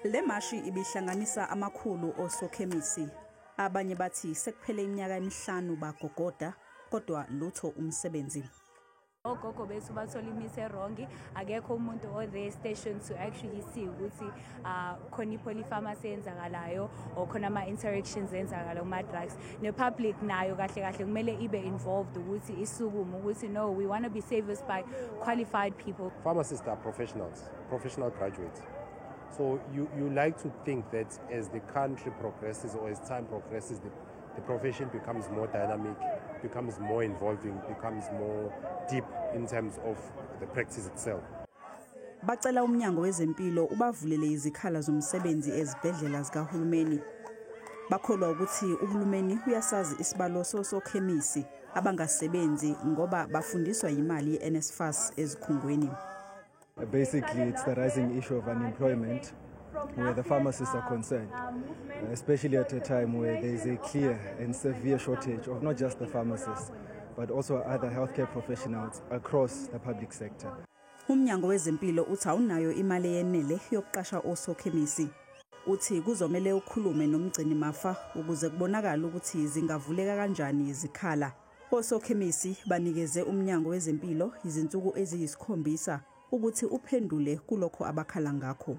Le mashi ibihlanganisa amakhulu osokhemisi. Abanye bathi sekuphele iminyaka emihlanu bagogoda kodwa lutho umsebenzi. Ogogo bethu bathola imithi erongi, akekho umuntu o there station to actually see ukuthi khona i-polypharmacy enzakalayo or khona ama-interactions enzakalayo kuma-drugs. Ne-public nayo kahle kahle kumele ibe involved ukuthi isukume ukuthi no, we want to be serviced by qualified people. Pharmacists are professional graduates. So you like to think that as the country progresses or as time progresses, the profession becomes more dynamic, becomes more involving, becomes more deep in terms of the practice itself. Bacela umnyango wezempilo ubavulele izikhala zomsebenzi ezibhedlela zikahulumeni. Bakholwa ukuthi uhulumeni uyasazi isibalo sokhemisi abangasebenzi ngoba bafundiswa imali ye-NSFAS ezikhungweni. Basically, it's the rising issue of unemployment where the pharmacists are concerned, especially at a time where there is a clear and severe shortage of not just the pharmacists, but also other healthcare professionals across the public sector. Umnyango wezempilo uthi awunayo imali yenele yokuqasha osokhemisi. Uthi kuzomela ukhulume nomgcini mafa ukuze kubonakala ukuthi zingavuleka kanjani izikhala. Osokhemisi banikeze umnyango wezempilo izinsuku eziyikhombisa ukuthi uphendule kulokho abakhala ngakho.